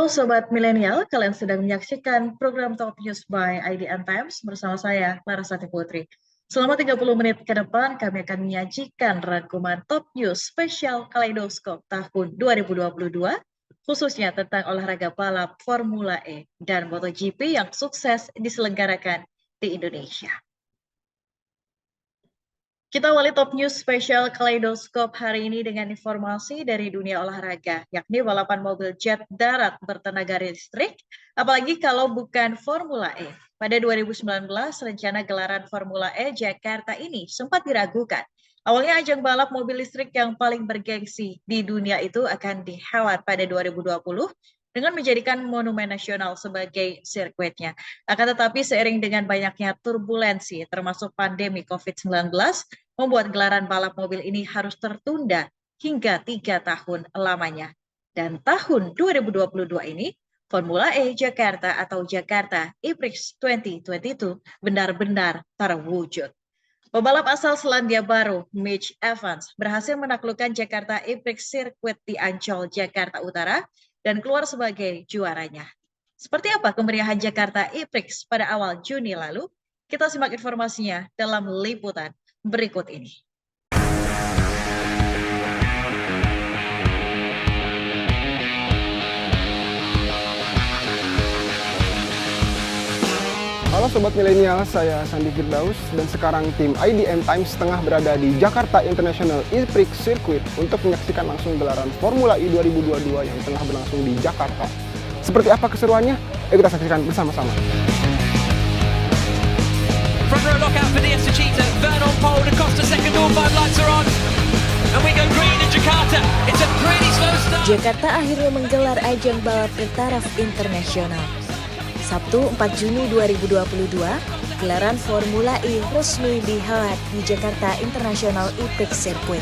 Halo Sobat Milenial, kalian sedang menyaksikan program Top News by IDN Times bersama saya, Larasati Putri. Selama 30 menit ke depan, kami akan menyajikan rangkuman Top News spesial Kaleidoskop tahun 2022, khususnya tentang olahraga balap Formula E dan MotoGP yang sukses diselenggarakan di Indonesia. Kita awali Top News spesial Kaleidoskop hari ini dengan informasi dari dunia olahraga, yakni balapan mobil jet darat bertenaga listrik, apalagi kalau bukan Formula E. Pada 2019, rencana gelaran Formula E Jakarta ini sempat diragukan. Awalnya ajang balap mobil listrik yang paling bergengsi di dunia itu akan dihelat pada 2020 dengan menjadikan monumen nasional sebagai sirkuitnya. Akan tetapi seiring dengan banyaknya turbulensi termasuk pandemi COVID-19, membuat gelaran balap mobil ini harus tertunda hingga 3 tahun lamanya. Dan tahun 2022 ini, Formula E Jakarta atau Jakarta E-Prix 2022 benar-benar terwujud. Pembalap asal Selandia Baru, Mitch Evans, berhasil menaklukkan Jakarta E-Prix Circuit di Ancol, Jakarta Utara, dan keluar sebagai juaranya. Seperti apa kemeriahan Jakarta E-Prix pada awal Juni lalu? Kita simak informasinya dalam liputan berikut ini. Halo Sobat Milenial, saya Sandi Firdaus dan sekarang tim IDN Times tengah berada di Jakarta International E-Prix Circuit untuk menyaksikan langsung gelaran Formula E 2022 yang tengah berlangsung di Jakarta. Seperti apa keseruannya? Ayo kita saksikan bersama-sama. Front row lockout for Diaz Cheetah, Vern on pole, De Costa second, all five lights are on. And we go green in Jakarta. It's a pretty slow start. Jakarta akhirnya menggelar ajang balap bertaraf internasional. Sabtu 4 Juni 2022, gelaran Formula E resmi dihelat di Jakarta International E-Prix Circuit.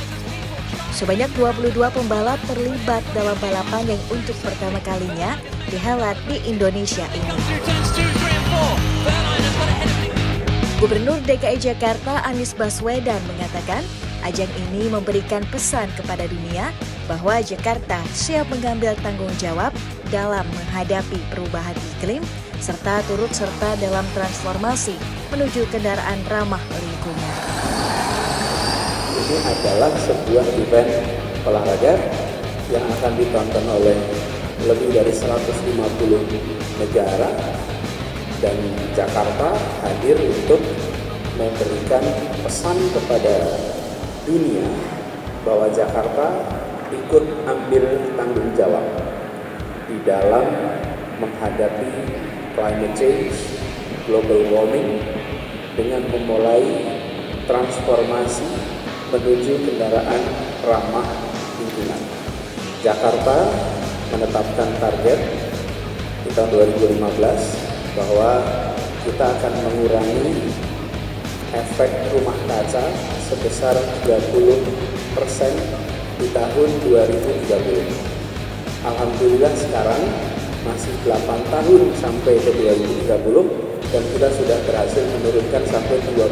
Sebanyak 22 pembalap terlibat dalam balapan yang untuk pertama kalinya dihelat di Indonesia ini. Gubernur DKI Jakarta Anies Baswedan mengatakan, ajang ini memberikan pesan kepada dunia bahwa Jakarta siap mengambil tanggung jawab dalam menghadapi perubahan iklim serta turut serta dalam transformasi menuju kendaraan ramah lingkungan. Ini adalah sebuah event olahraga yang akan ditonton oleh lebih dari 150 negara dan Jakarta hadir untuk memberikan pesan kepada dunia bahwa Jakarta ikut ambil tanggung jawab di dalam menghadapi climate change, global warming dengan memulai transformasi menuju kendaraan ramah lingkungan. Jakarta menetapkan target di tahun 2015 bahwa kita akan mengurangi efek rumah kaca sebesar 30% di tahun 2030. Alhamdulillah sekarang masih 8 tahun sampai ke 2030 dan kita sudah berhasil menurunkan sampai 26%.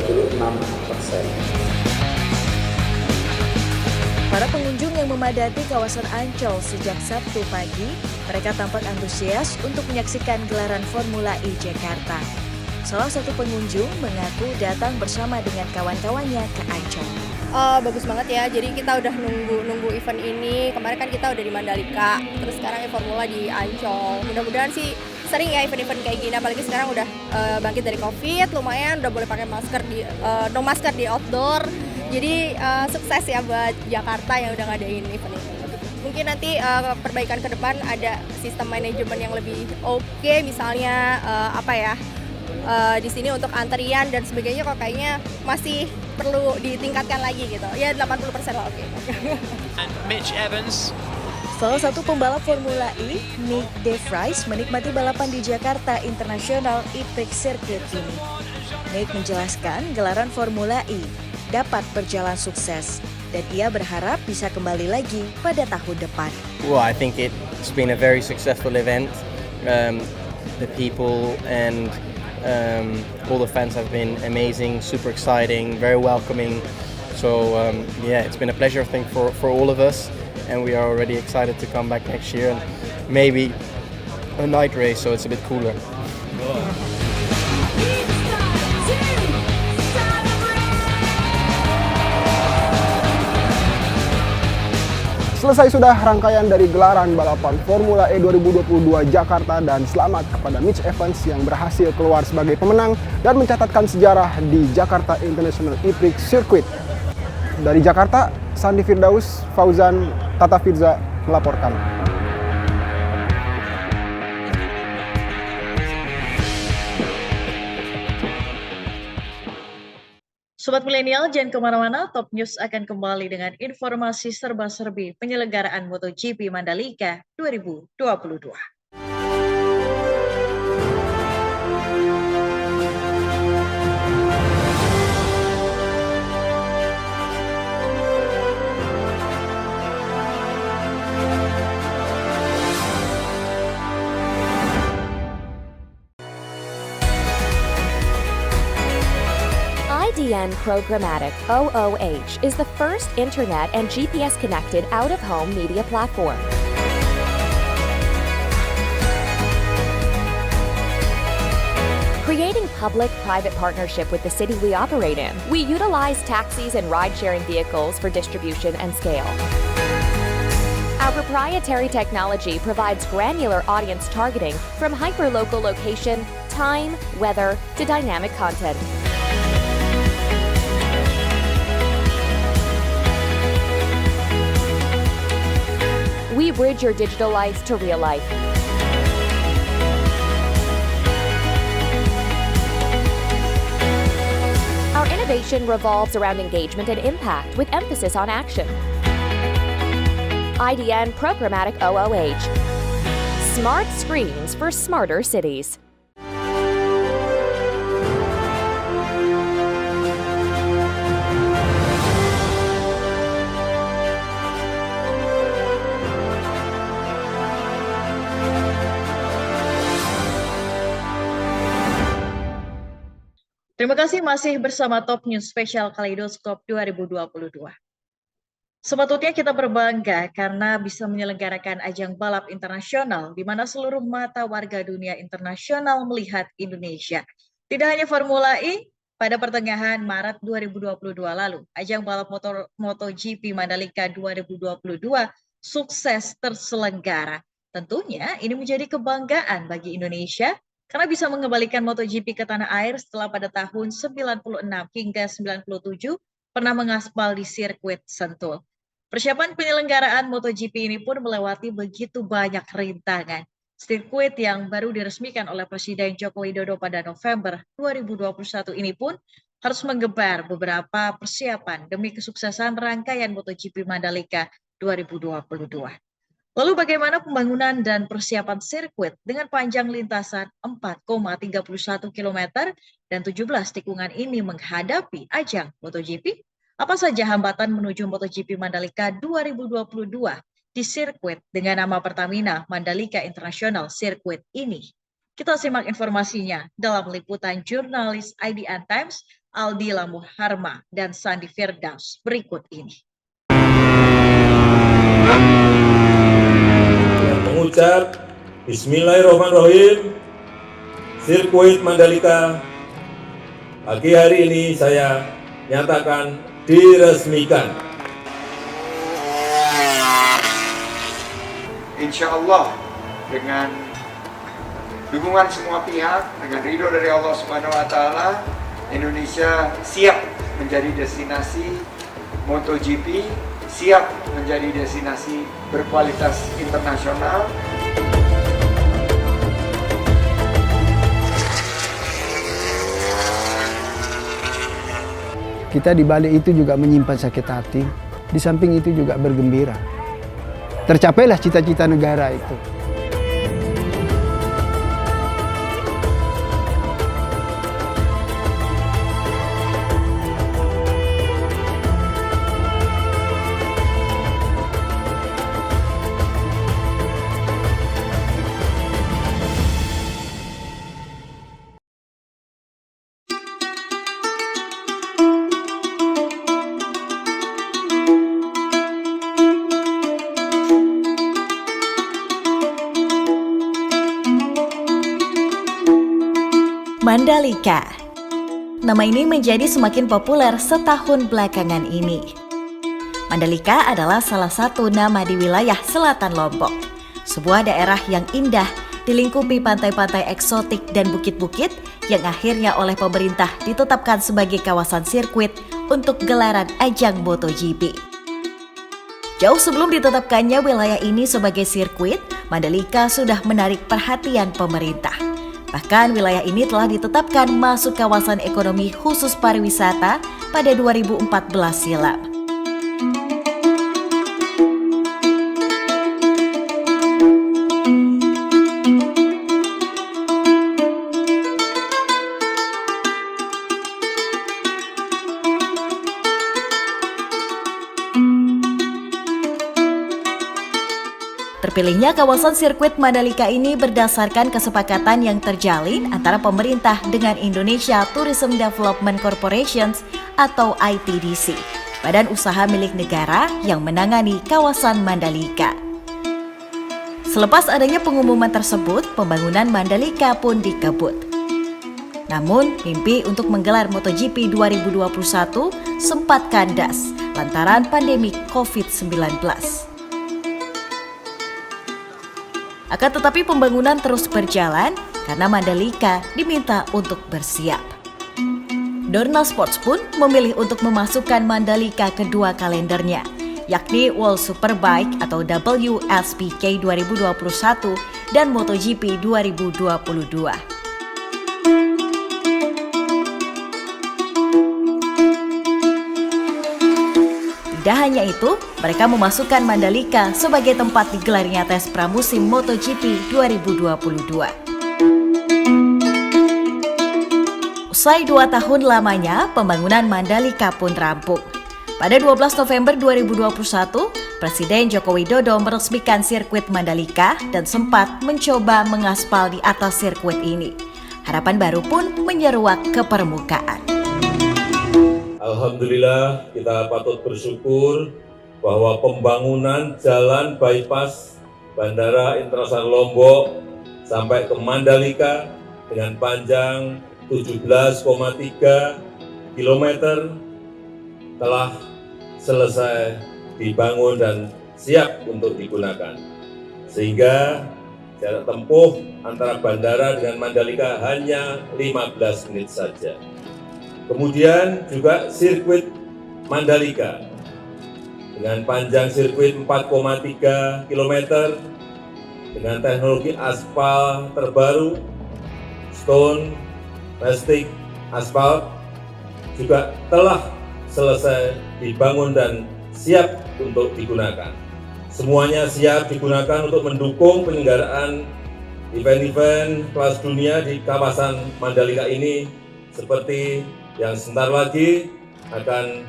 Para pengunjung yang memadati kawasan Ancol sejak Sabtu pagi, mereka tampak antusias untuk menyaksikan gelaran Formula E Jakarta. Salah satu pengunjung mengaku datang bersama dengan kawan-kawannya ke Ancol. Bagus banget ya, jadi kita udah nunggu event ini. Kemarin kan kita udah di Mandalika, terus sekarang Formula di Ancol. Mudah-mudahan sih sering ya event-event kayak gini, apalagi sekarang udah bangkit dari COVID, lumayan udah boleh pakai masker no masker di outdoor. Jadi sukses ya buat Jakarta yang udah ngadain event ini. Mungkin nanti perbaikan ke depan ada sistem manajemen yang lebih oke, misalnya di sini untuk antrian dan sebagainya kok kayaknya masih perlu ditingkatkan lagi gitu. Ya 80% lah oke. And Mitch Evans. Salah satu pembalap Formula E, Nick De Vries, menikmati balapan di Jakarta International E-Prix Circuit ini. Nick menjelaskan gelaran Formula E dapat berjalan sukses dan ia berharap bisa kembali lagi pada tahun depan. Well, I think it's been a very successful event. The people and all the fans have been amazing, super exciting, very welcoming. So it's been a pleasure, I think, for all of us, and we are already excited to come back next year and maybe a light race, so it's a bit cooler. Selesai sudah rangkaian dari gelaran balapan Formula E 2022 Jakarta dan selamat kepada Mitch Evans yang berhasil keluar sebagai pemenang dan mencatatkan sejarah di Jakarta International E-Prix Circuit. Dari Jakarta, Sandi Firdaus, Fauzan, Tata Firza melaporkan. Sobat Milenial, jangan kemana-mana, Top News akan kembali dengan informasi serba-serbi penyelenggaraan MotoGP Mandalika 2022. IDN Programmatic OOH is the first internet and GPS-connected out-of-home media platform. Creating public-private partnership with the city we operate in, we utilize taxis and ride-sharing vehicles for distribution and scale. Our proprietary technology provides granular audience targeting from hyperlocal location, time, weather, to dynamic content. We bridge your digital life to real life. Our innovation revolves around engagement and impact with emphasis on action. IDN Programmatic OOH. Smart screens for smarter cities. Terima kasih masih bersama Top News Spesial Kaleidoskop 2022. Sepatutnya kita berbangga karena bisa menyelenggarakan ajang balap internasional di mana seluruh mata warga dunia internasional melihat Indonesia. Tidak hanya Formula E, pada pertengahan Maret 2022 lalu, ajang balap MotoGP Mandalika 2022 sukses terselenggara. Tentunya ini menjadi kebanggaan bagi Indonesia karena bisa mengembalikan MotoGP ke tanah air setelah pada tahun 96 hingga 97 pernah mengaspal di sirkuit Sentul. Persiapan penyelenggaraan MotoGP ini pun melewati begitu banyak rintangan. Sirkuit yang baru diresmikan oleh Presiden Joko Widodo pada November 2021 ini pun harus menggebar beberapa persiapan demi kesuksesan rangkaian MotoGP Mandalika 2022. Lalu bagaimana pembangunan dan persiapan sirkuit dengan panjang lintasan 4,31 km dan 17 tikungan ini menghadapi ajang MotoGP? Apa saja hambatan menuju MotoGP Mandalika 2022 di sirkuit dengan nama Pertamina Mandalika International Circuit ini? Kita simak informasinya dalam liputan jurnalis IDN Times Aldi Lamuharma dan Sandi Firdaus berikut ini. Mengucap Bismillahirrahmanirrahim, sirkuit Mandalika pagi hari ini saya nyatakan diresmikan. Insya Allah dengan dukungan semua pihak, dengan ridho dari Allah Subhanahu Wa Taala, Indonesia siap menjadi destinasi MotoGP, siap menjadi destinasi berkualitas internasional. Kita di balik itu juga menyimpan sakit hati, di samping itu juga bergembira. Tercapailah cita-cita negara itu. Mandalika. Nama ini menjadi semakin populer setahun belakangan ini. Mandalika adalah salah satu nama di wilayah selatan Lombok, sebuah daerah yang indah dilingkupi pantai-pantai eksotik dan bukit-bukit yang akhirnya oleh pemerintah ditetapkan sebagai kawasan sirkuit untuk gelaran ajang MotoGP. Jauh sebelum ditetapkannya wilayah ini sebagai sirkuit, Mandalika sudah menarik perhatian pemerintah. Bahkan wilayah ini telah ditetapkan masuk kawasan ekonomi khusus pariwisata pada 2014 silam. Terpilihnya kawasan sirkuit Mandalika ini berdasarkan kesepakatan yang terjalin antara pemerintah dengan Indonesia Tourism Development Corporation atau ITDC, badan usaha milik negara yang menangani kawasan Mandalika. Selepas adanya pengumuman tersebut, pembangunan Mandalika pun dikebut. Namun, mimpi untuk menggelar MotoGP 2021 sempat kandas lantaran pandemi COVID-19. Akan tetapi pembangunan terus berjalan karena Mandalika diminta untuk bersiap. Dorna Sports pun memilih untuk memasukkan Mandalika kedua kalendernya, yakni World Superbike atau WSBK 2021 dan MotoGP 2022. Tidak hanya itu, mereka memasukkan Mandalika sebagai tempat digelarnya tes pramusim MotoGP 2022. Usai 2 tahun lamanya, pembangunan Mandalika pun rampung. Pada 12 November 2021, Presiden Joko Widodo meresmikan sirkuit Mandalika dan sempat mencoba mengaspal di atas sirkuit ini. Harapan baru pun menyeruak ke permukaan. Alhamdulillah, kita patut bersyukur bahwa pembangunan jalan bypass Bandara Internasional Lombok sampai ke Mandalika dengan panjang 17,3 km telah selesai dibangun dan siap untuk digunakan. Sehingga jarak tempuh antara bandara dengan Mandalika hanya 15 menit saja. Kemudian juga sirkuit Mandalika dengan panjang sirkuit 4,3 km dengan teknologi aspal terbaru, stone, plastik, aspal juga telah selesai dibangun dan siap untuk digunakan. Semuanya siap digunakan untuk mendukung penyelenggaraan event-event kelas dunia di kawasan Mandalika ini seperti yang sebentar lagi akan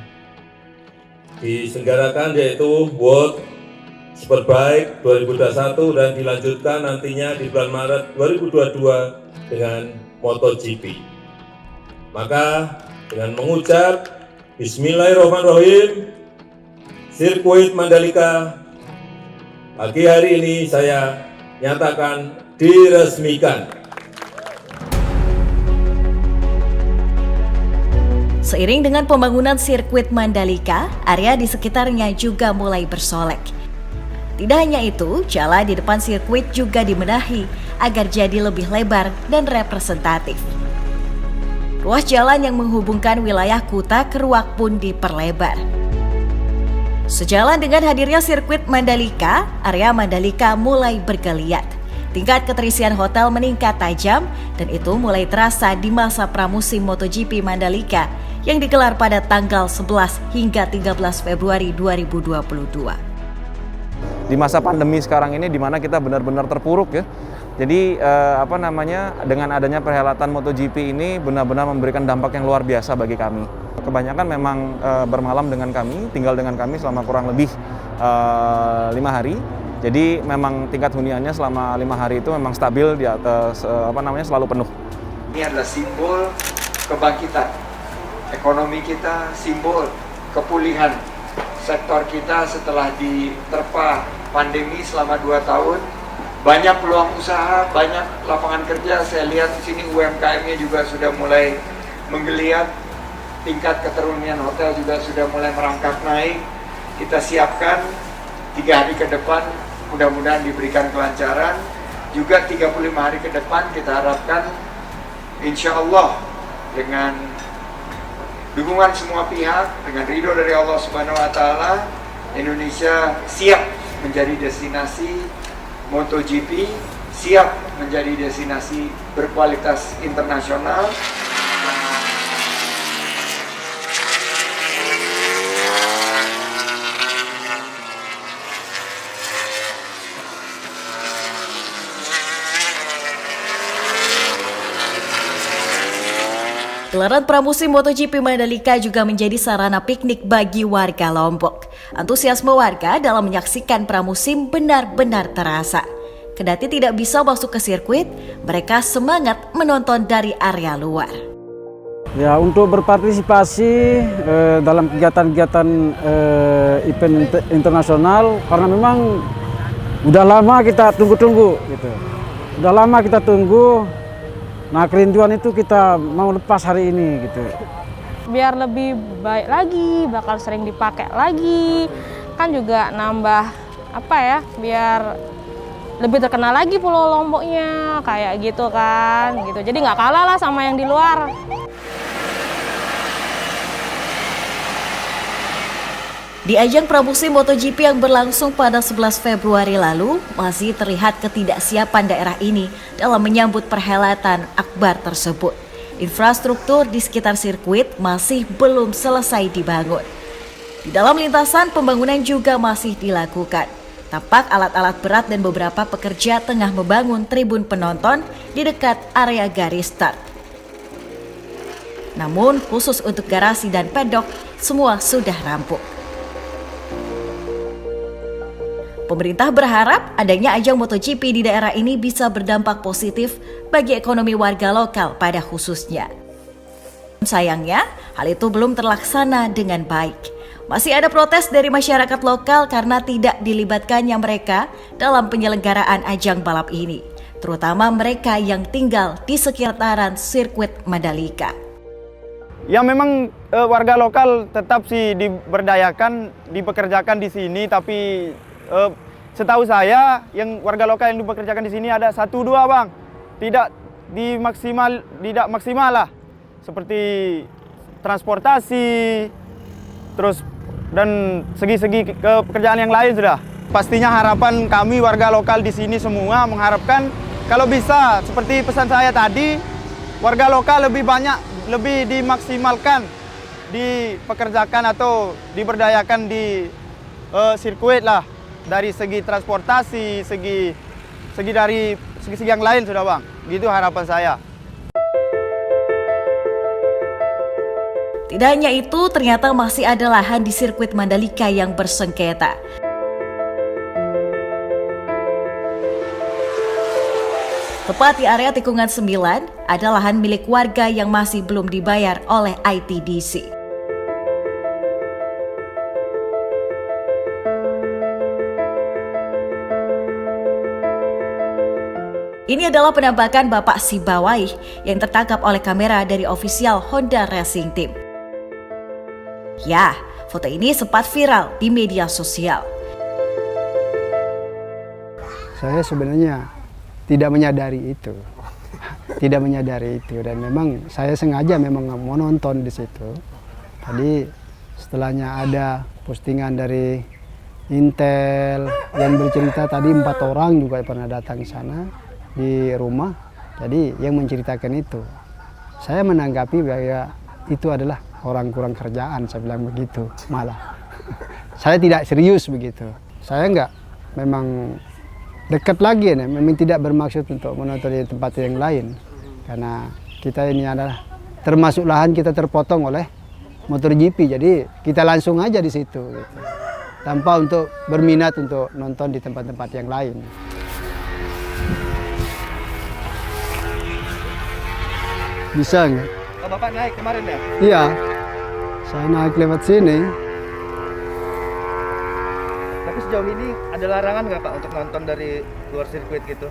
diselenggarakan, yaitu World Superbike 2021 dan dilanjutkan nantinya di bulan Maret 2022 dengan MotoGP. Maka dengan mengucap Bismillahirrahmanirrahim, sirkuit Mandalika pagi hari ini saya nyatakan diresmikan. Seiring dengan pembangunan sirkuit Mandalika, area di sekitarnya juga mulai bersolek. Tidak hanya itu, jalan di depan sirkuit juga dibenahi agar jadi lebih lebar dan representatif. Ruas jalan yang menghubungkan wilayah Kuta Keruak pun diperlebar. Sejalan dengan hadirnya sirkuit Mandalika, area Mandalika mulai bergeliat. Tingkat keterisian hotel meningkat tajam dan itu mulai terasa di masa pramusim MotoGP Mandalika yang digelar pada tanggal 11 hingga 13 Februari 2022. Di masa pandemi sekarang ini di mana kita benar-benar terpuruk ya. Jadi dengan adanya perhelatan MotoGP ini benar-benar memberikan dampak yang luar biasa bagi kami. Kebanyakan memang bermalam dengan kami, tinggal dengan kami selama kurang lebih 5 hari. Jadi memang tingkat huniannya selama 5 hari itu memang stabil di atas selalu penuh. Ini adalah simbol kebangkitan ekonomi kita, simbol kepulihan sektor kita setelah diterpa pandemi selama 2 tahun. banyak peluang usaha, banyak lapangan kerja. Saya lihat di sini UMKM-nya juga sudah mulai menggeliat, tingkat keterunian hotel juga sudah mulai merangkak naik. Kita siapkan 3 hari ke depan, mudah-mudahan diberikan kelancaran. Juga 35 hari ke depan kita harapkan insya Allah dengan dukungan semua pihak, dengan ridho dari Allah Subhanahu wa Ta'ala, Indonesia siap menjadi destinasi MotoGP, siap menjadi destinasi berkualitas internasional. Gelaran pramusim MotoGP Mandalika juga menjadi sarana piknik bagi warga Lombok. Antusiasme warga dalam menyaksikan pramusim benar-benar terasa. Kendati tidak bisa masuk ke sirkuit, mereka semangat menonton dari area luar. Ya, untuk berpartisipasi dalam kegiatan-kegiatan event internasional, karena memang udah lama kita tunggu-tunggu gitu. Udah lama kita tunggu. Nah, kerinduan itu kita mau lepas hari ini gitu. Biar lebih baik lagi, bakal sering dipakai lagi. Kan juga nambah biar lebih terkenal lagi Pulau Lomboknya, kayak gitu kan. Gitu. Jadi nggak kalah lah sama yang di luar. Di ajang pramusim MotoGP yang berlangsung pada 11 Februari lalu, masih terlihat ketidaksiapan daerah ini dalam menyambut perhelatan akbar tersebut. Infrastruktur di sekitar sirkuit masih belum selesai dibangun. Di dalam lintasan, pembangunan juga masih dilakukan. Tampak alat-alat berat dan beberapa pekerja tengah membangun tribun penonton di dekat area garis start. Namun, khusus untuk garasi dan pedok, semua sudah rampung. Pemerintah berharap adanya ajang MotoGP di daerah ini bisa berdampak positif bagi ekonomi warga lokal pada khususnya. Sayangnya, hal itu belum terlaksana dengan baik. Masih ada protes dari masyarakat lokal karena tidak dilibatkannya mereka dalam penyelenggaraan ajang balap ini, terutama mereka yang tinggal di sekitaran sirkuit Mandalika. Ya memang warga lokal tetap sih diberdayakan, dipekerjakan di sini, tapi setahu saya yang warga lokal yang dipekerjakan di sini ada 1-2 bang, tidak maksimal lah, seperti transportasi, terus dan segi-segi pekerjaan yang lain sudah. Pastinya harapan kami warga lokal di sini semua mengharapkan kalau bisa seperti pesan saya tadi, warga lokal lebih dimaksimalkan, dipekerjakan atau diberdayakan di sirkuit lah. Dari segi transportasi, segi yang lain sudah bang, gitu harapan saya. Tidak hanya itu, ternyata masih ada lahan di sirkuit Mandalika yang bersengketa. Tepat di area tikungan 9, ada lahan milik warga yang masih belum dibayar oleh ITDC. Ini adalah penampakan Bapak Sibawai yang tertangkap oleh kamera dari ofisial Honda Racing Team. Ya, foto ini sempat viral di media sosial. Saya sebenarnya tidak menyadari itu. Tidak menyadari itu, dan memang saya sengaja memang mau nonton di situ. Tadi setelahnya ada postingan dari Intel yang bercerita tadi 4 orang juga pernah datang ke sana di rumah, jadi yang menceritakan itu. Saya menanggapi bahwa itu adalah orang kurang kerjaan, saya bilang begitu malah. Saya tidak serius begitu. Saya enggak memang dekat lagi, memang tidak bermaksud untuk menonton di tempat yang lain. Karena kita ini adalah termasuk lahan kita terpotong oleh MotoGP, jadi kita langsung aja di situ gitu. Tanpa untuk berminat untuk nonton di tempat-tempat yang lain. Bisa nggak? Oh, Bapak naik kemarin ya? Iya, saya naik lewat sini. Tapi sejauh ini ada larangan nggak Pak untuk nonton dari luar sirkuit gitu?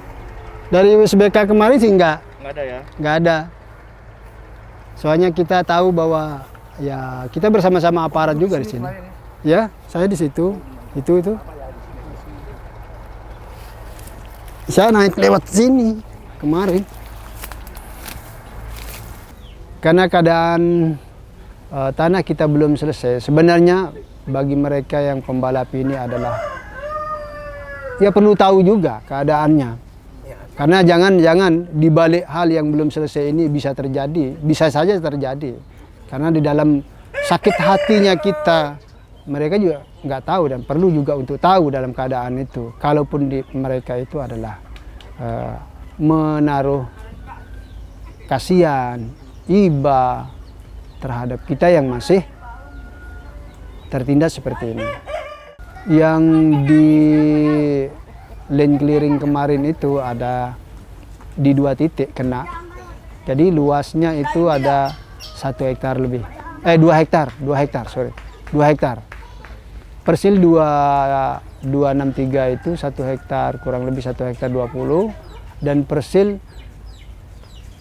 Dari USBK kemarin sih enggak. Nggak ada ya? Nggak ada. Soalnya kita tahu bahwa ya kita bersama-sama aparat juga di sini. Ya, saya di situ. Itu. Saya naik lewat sini kemarin. Karena keadaan tanah kita belum selesai. Sebenarnya bagi mereka yang pembalap ini adalah ya perlu tahu juga keadaannya. Karena jangan di balik hal yang belum selesai ini bisa saja terjadi. Karena di dalam sakit hatinya kita, mereka juga nggak tahu dan perlu juga untuk tahu dalam keadaan itu. Kalaupun mereka itu adalah menaruh kasihan, iba terhadap kita yang masih tertindas seperti ini. Yang di lane clearing kemarin itu ada di 2 titik kena. Jadi luasnya itu ada 1 hektar lebih. 2 hektar. Persil 263 itu 1 hektar, kurang lebih 1 hektar 20. Dan persil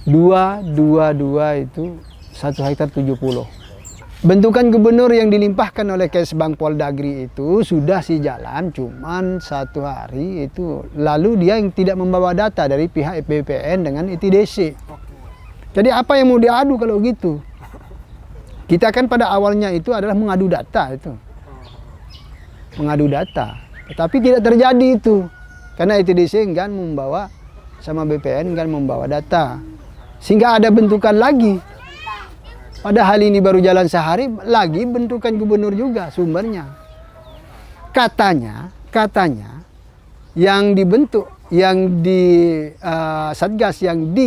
222 itu 1 hektar 70. Bentukan gubernur yang dilimpahkan oleh Kesbang Poldagri itu sudah jalan cuman 1 hari itu. Lalu dia yang tidak membawa data dari pihak BPN dengan ITDC. Jadi apa yang mau diadu kalau gitu? Kita kan pada awalnya itu adalah mengadu data itu. Mengadu data. Tetapi tidak terjadi itu. Karena ITDC enggan membawa sama BPN enggan membawa data. Sehingga ada bentukan lagi. Padahal ini baru jalan sehari, lagi bentukan gubernur juga sumbernya. Katanya yang dibentuk, yang di Satgas yang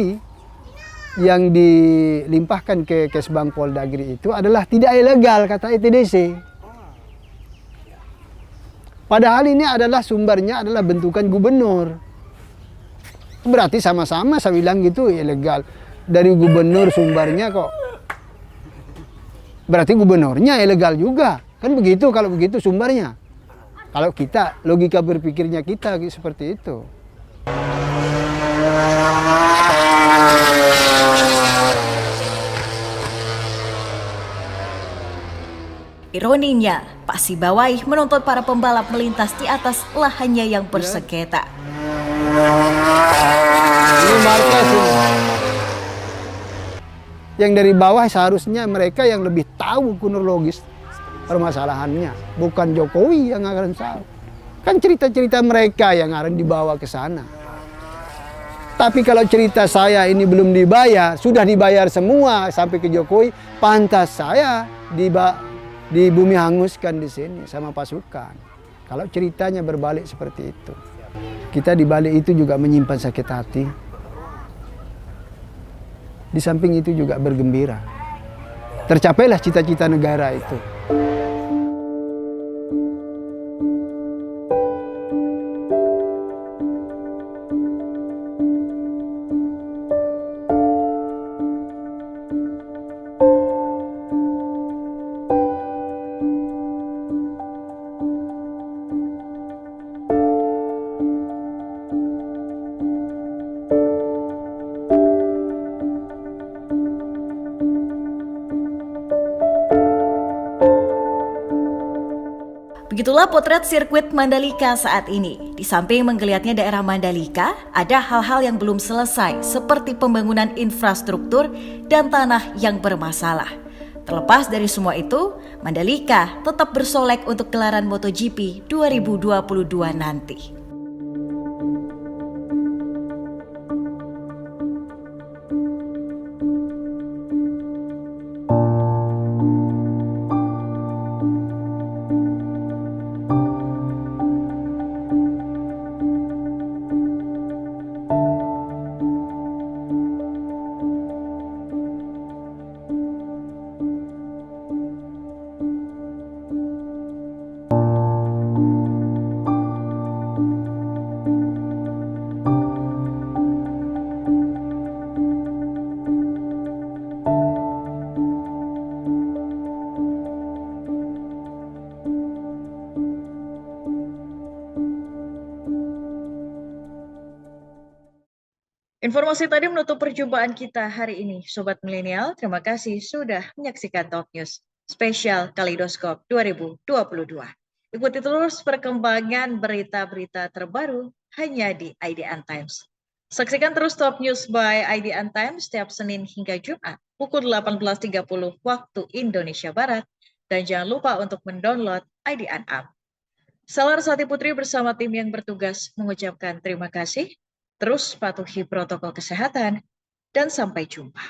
dilimpahkan ke Kesbang Poldagri itu adalah tidak ilegal kata ITDC. Padahal ini adalah sumbernya adalah bentukan gubernur. Berarti sama-sama saya bilang gitu ilegal. Dari gubernur sumbernya kok. Berarti gubernurnya ilegal juga. Kan begitu kalau begitu sumbernya. Kalau kita, logika berpikirnya kita seperti itu. Ironinya, Pak Sibawai menuntut para pembalap melintas di atas lahannya yang bersengketa. Ini markas ini. Yang dari bawah seharusnya mereka yang lebih tahu kronologis permasalahannya, bukan Jokowi yang akan tahu. Kan cerita-cerita mereka yang akan dibawa ke sana. Tapi kalau cerita saya ini belum dibayar, sudah dibayar semua sampai ke Jokowi, pantas saya di bumi hanguskan di sini sama pasukan. Kalau ceritanya berbalik seperti itu. Kita di balik itu juga menyimpan sakit hati. Di samping itu juga bergembira. Tercapailah cita-cita negara itu. Begitulah potret sirkuit Mandalika saat ini. Di samping menggeliatnya daerah Mandalika, ada hal-hal yang belum selesai seperti pembangunan infrastruktur dan tanah yang bermasalah. Terlepas dari semua itu, Mandalika tetap bersolek untuk gelaran MotoGP 2022 nanti. Informasi tadi menutup perjumpaan kita hari ini, Sobat Milenial. Terima kasih sudah menyaksikan Top News Spesial Kaleidoskop 2022. Ikuti terus perkembangan berita-berita terbaru hanya di IDN Times. Saksikan terus Top News by IDN Times setiap Senin hingga Jumat pukul 18.30 waktu Indonesia Barat. Dan jangan lupa untuk mendownload IDN App. Salar Sati Putri bersama tim yang bertugas mengucapkan terima kasih. Terus patuhi protokol kesehatan dan sampai jumpa.